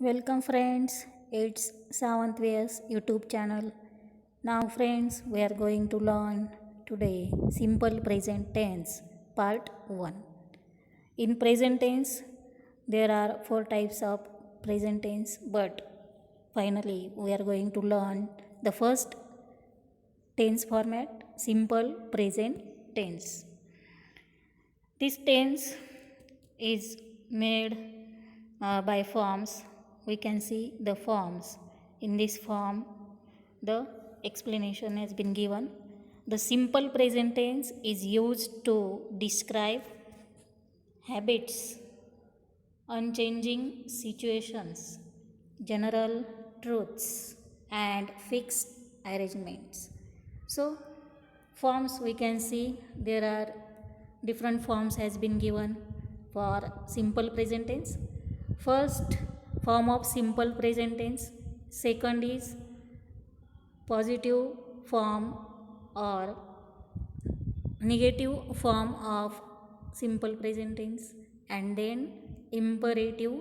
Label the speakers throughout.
Speaker 1: Welcome friends, it's Savanthvia's YouTube channel. Now friends, we are going to learn today simple present tense part 1. In present tense, there are 4 types of present tense, but finally we are going to learn the first tense format, simple present tense. This tense is made by forms. We can see the forms. In this form, the explanation has been given. The simple present tense is used to describe habits, unchanging situations, general truths, and fixed arrangements. So, forms we can see there are different forms has been given for simple present tense. First form of simple present tense, second is positive form or negative form of simple present tense, and then imperative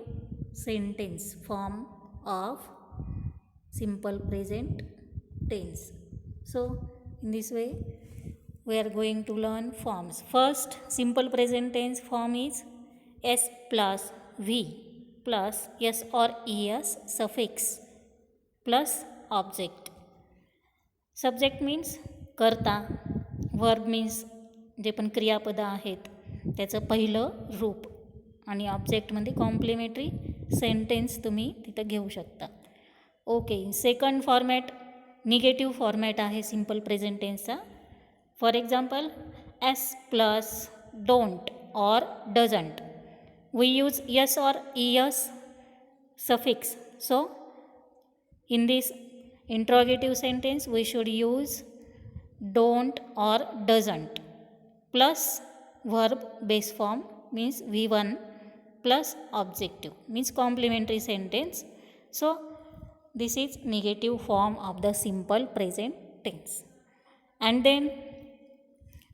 Speaker 1: sentence form of simple present tense. So in this way we are going to learn forms. First simple present tense form is s plus v plus s or es suffix plus object. Subject means कर्ता, verb means जे पण क्रियापदं आहेत त्याचं पहिलं रूप, आणि ऑब्जेक्टमध्ये complementary sentence तुम्ही तिथं घेऊ शकता. Okay, second format negative format आहे सिम्पल प्रेझेंट टेन्सचा. For example s plus don't or doesn't. We use es or ies suffix. So in this interrogative sentence we should use don't or doesn't plus verb base form means v1 plus objective means complementary sentence. So this is negative form of the simple present tense. And then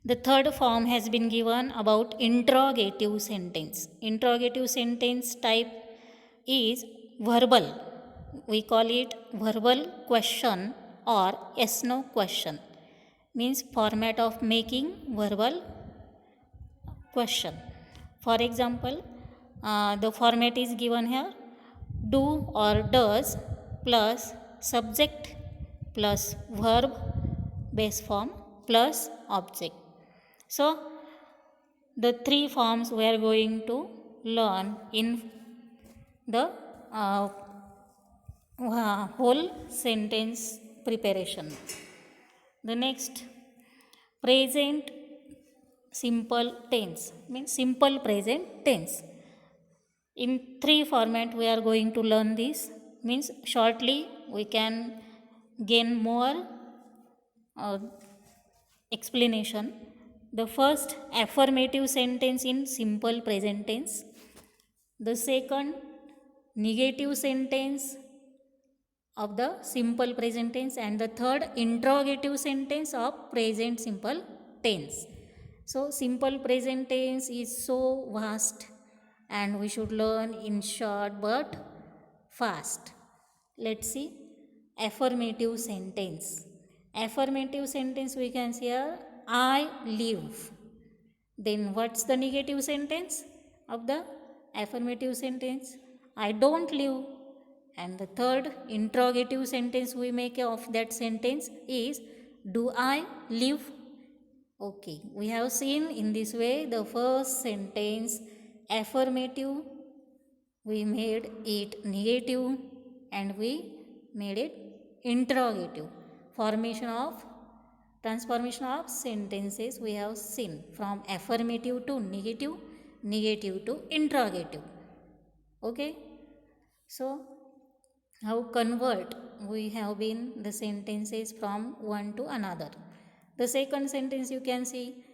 Speaker 1: the third form has been given about interrogative sentence. Interrogative sentence type is verbal. We call it verbal question or yes no question, means format of making verbal question. For example, the format is given here: do or does plus subject plus verb base form plus object. So the three forms we are going to learn in the whole sentence preparation. The next, present simple tense means simple present tense. In three format we are going to learn this, means shortly we can gain more explanation. The first, affirmative sentence in simple present tense. The second, negative sentence of the simple present tense, and the third, interrogative sentence of present simple tense. So simple present tense is so vast and we should learn in short but fast. Let's see affirmative sentence. Affirmative sentence we can see here, I live. Then what's the negative sentence of the affirmative sentence? I don't live. And the third interrogative sentence we make of that sentence is, do I live? Okay, we have seen in this way the first sentence affirmative, we made it negative, and we made it interrogative. Transformation of sentences we have seen from affirmative to negative, negative to interrogative. Okay, so how convert we have been the sentences from one to another. The second sentence you can see,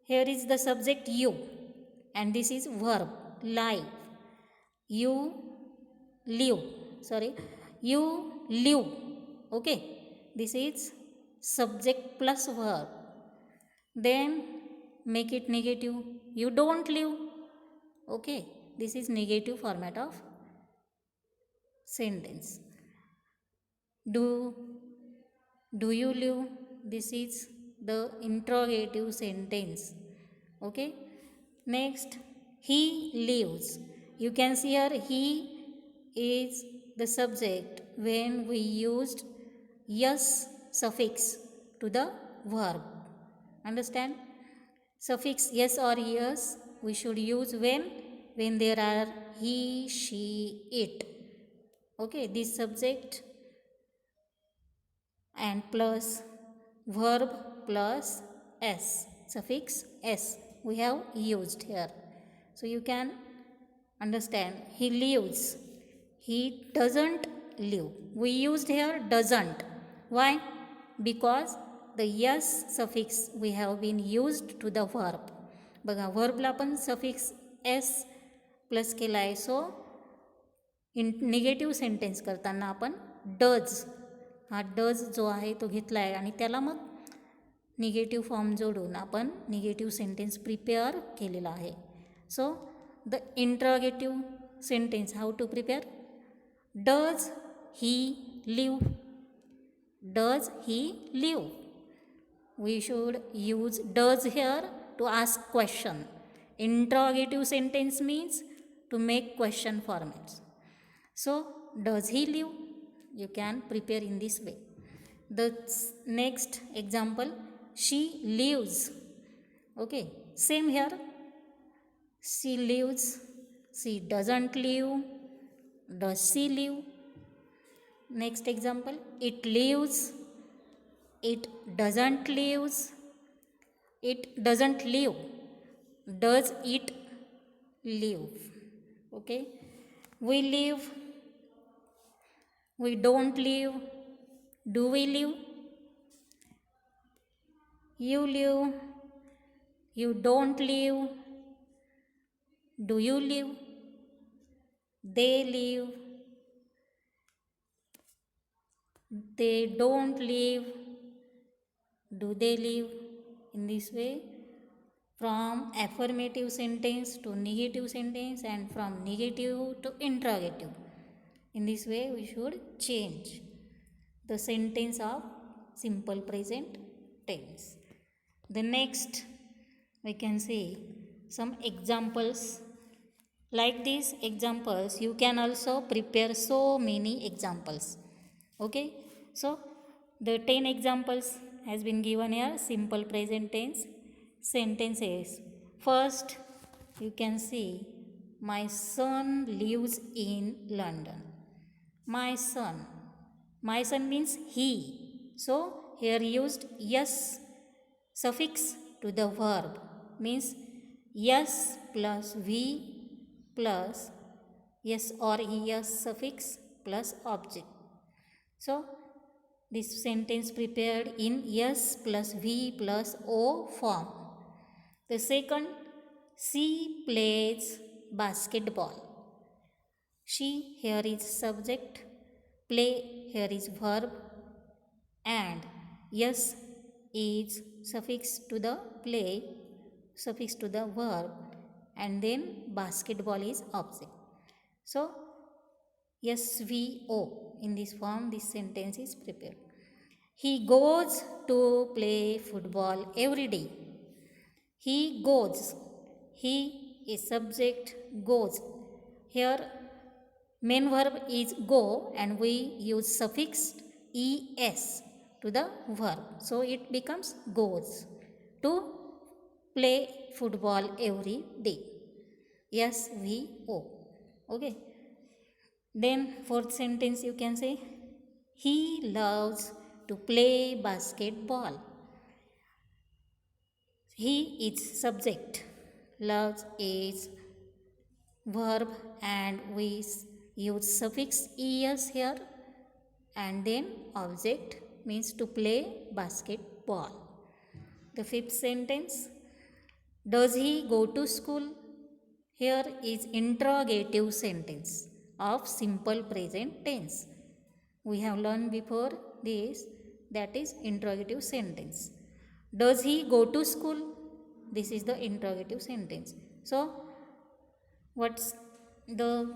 Speaker 1: here is the subject you, and this is verb live. You live, you live. Okay, this is subject plus verb. Then make it negative, you don't live. Okay, this is negative format of sentence. Do do you live? This is the interrogative sentence. Okay. Next, he lives. You can see here he is the subject when we used yes suffix to the verb. Understand? Suffix yes or yes we should use when there are he, she, it. Okay, this subject and plus verb plus s, suffix s we have used here. So you can understand he lives, he doesn't live. We used here doesn't. Why? Because the yes suffix we have been used to the verb. बघा वर्बला पण suffix S plus केला आहे. सो negative sentence करताना आपण does, हा does जो आहे तो घेतला आहे आणि त्याला मग निगेटिव्ह फॉर्म जोडून आपण निगेटिव्ह सेंटेन्स प्रिपेअर केलेला आहे. So the interrogative sentence how to prepare. Does he live. Does he live. We should use does here to ask question. Interrogative sentence means to make question formats. So, does he live? You can prepare in this way. The next example, she lives. Okay, same here. She lives. She doesn't live. Does she live? Next example, it lives. It doesn't live. It doesn't live. Does it live? Okay. We live. We don't live. Do we live? You live. You don't live. Do you live? They live. They don't live. Do they live? In this way, from affirmative sentence to negative sentence and from negative to interrogative. In this way, we should change the sentence of simple present tense. The next, we can see some examples. Like these examples, you can also prepare so many examples. Okay, so the 10 examples has been given here. Simple present tense sentences. First, you can see my son lives in London. My son. My son means he. So here used yes suffix to the verb, means yes plus v plus yes or es suffix plus object. So this sentence prepared in yes plus v plus o form. The second, she plays basketball. She here is subject, play here is verb, and yes is suffix to the play, suffix to the verb, and then basketball is object. So SVO in this form this sentence is prepared. He goes to play football every day. He goes. He is subject, goes. Here main verb is go and we use suffix es to the verb. So it becomes goes to play football every day. SVO. Okay. Then fourth sentence you can say he loves to play basketball. He is subject, loves is verb and we use suffix es here, and then object means to play basketball. The fifth sentence, does he go to school? Here is interrogative sentence of simple present tense. We have learned before this, that is interrogative sentence. Does he go to school? This is the interrogative sentence. So what's the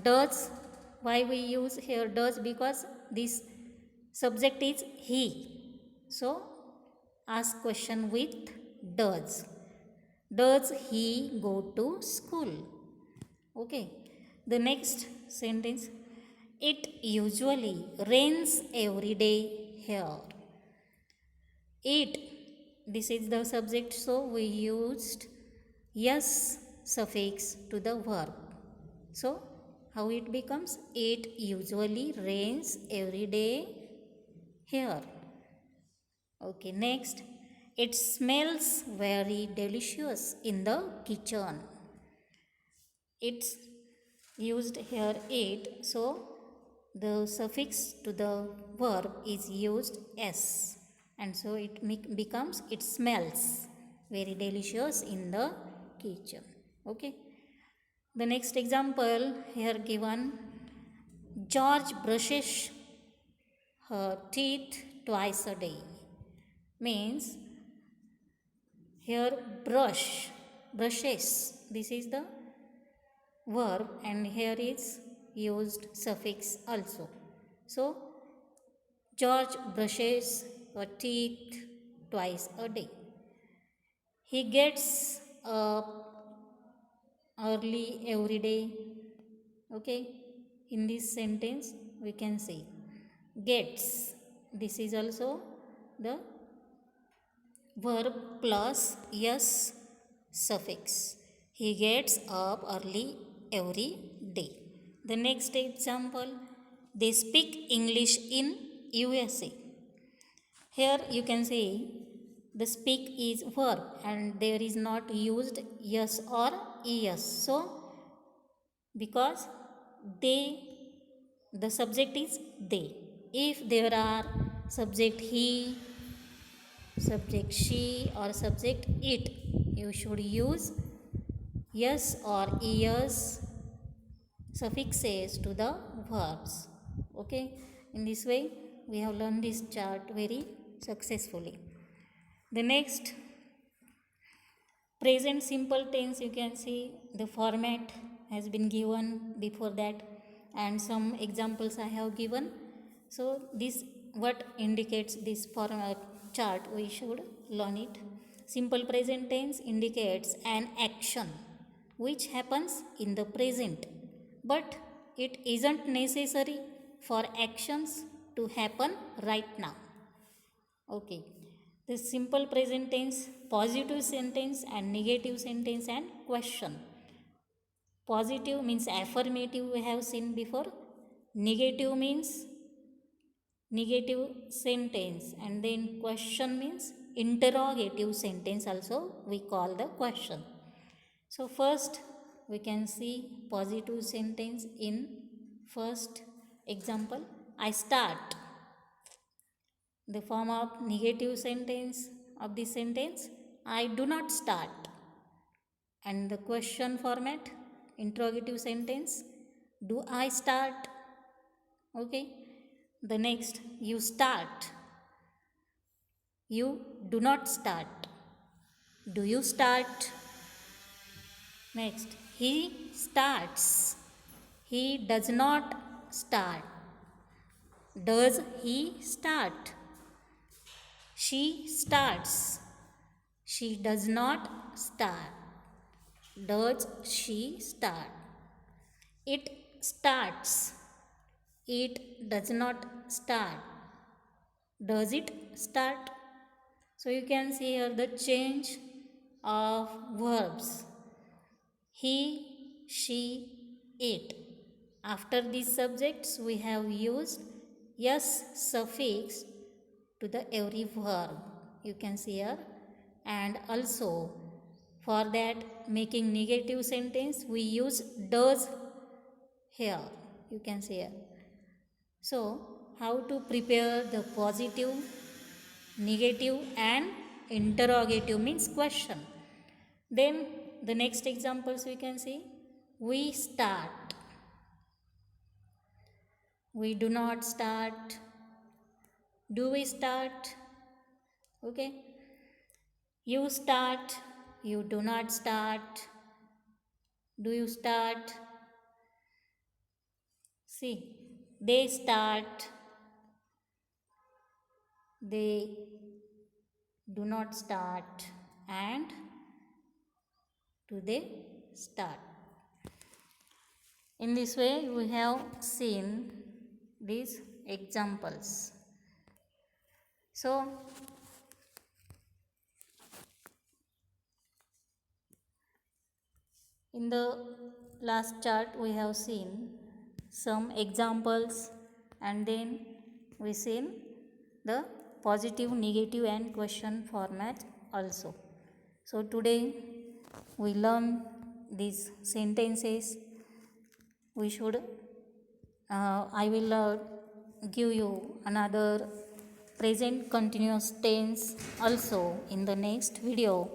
Speaker 1: Does, why we use here does? Because this subject is he. So ask question with does. Does he go to school? Okay. The next sentence, it usually rains every day here. It, this is the subject, so we used yes suffix to the verb. So how it becomes, it usually rains every day here. Okay, next, it smells very delicious in the kitchen. It's used here it, so the suffix to the verb is used s, and so it becomes it smells very delicious in the kitchen. Okay. The next example here given, George brushes her teeth twice a day. Means here brushes, this is the verb, and here is used suffix also. So George brushes her teeth twice a day. He gets up early every day. Okay, in this sentence we can say gets, this is also the verb plus yes suffix. He gets up early every day. The next example, they speak English in USA. Here you can say the speak is verb and there is not used yes or es. So because they, the subject is they. If there are subject he, subject she or subject it, you should use yes or es suffixes to the verbs. Okay, in this way we have learned this chart very successfully. The next, present simple tense, you can see the format has been given before that and some examples I have given. So this what indicates this format chart, we should learn it. Simple present tense indicates an action which happens in the present, but it isn't necessary for actions to happen right now. Okay. The simple present tense, positive sentence and negative sentence and question. Positive means affirmative, we have seen before. Negative means negative sentence, and then question means interrogative sentence also we call the question. So first we can see positive sentence in first example, I start. The form of negative sentence of this sentence, I do not start. And the question format, interrogative sentence, do I start? Okay. The next, you start. You do not start. Do you start? Next, he starts. He does not start. Does he start? She starts. She does not start. Does she start? It starts. It does not start. Does it start? So you can see here the change of verbs. He, she, it. After these subjects, we have used yes suffix to the every verb. You can see here. And also for that, making negative sentence, we use does here. You can see here. So how to prepare the positive, negative and interrogative means question. Then the next examples we can see, we start. We do not start. Do we start? Okay. You start. You do not start. Do you start? See, they start, they do not start, and do they start. In this way, we have seen these examples. So, in the last chart, we have seen some examples, and then we seen the positive, negative, and question format also. So, today we learn these sentences. We should I will give you another present continuous tense also in the next video.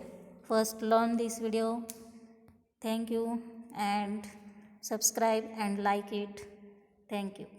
Speaker 1: First learn this video. Thank you, and subscribe and like it. Thank you.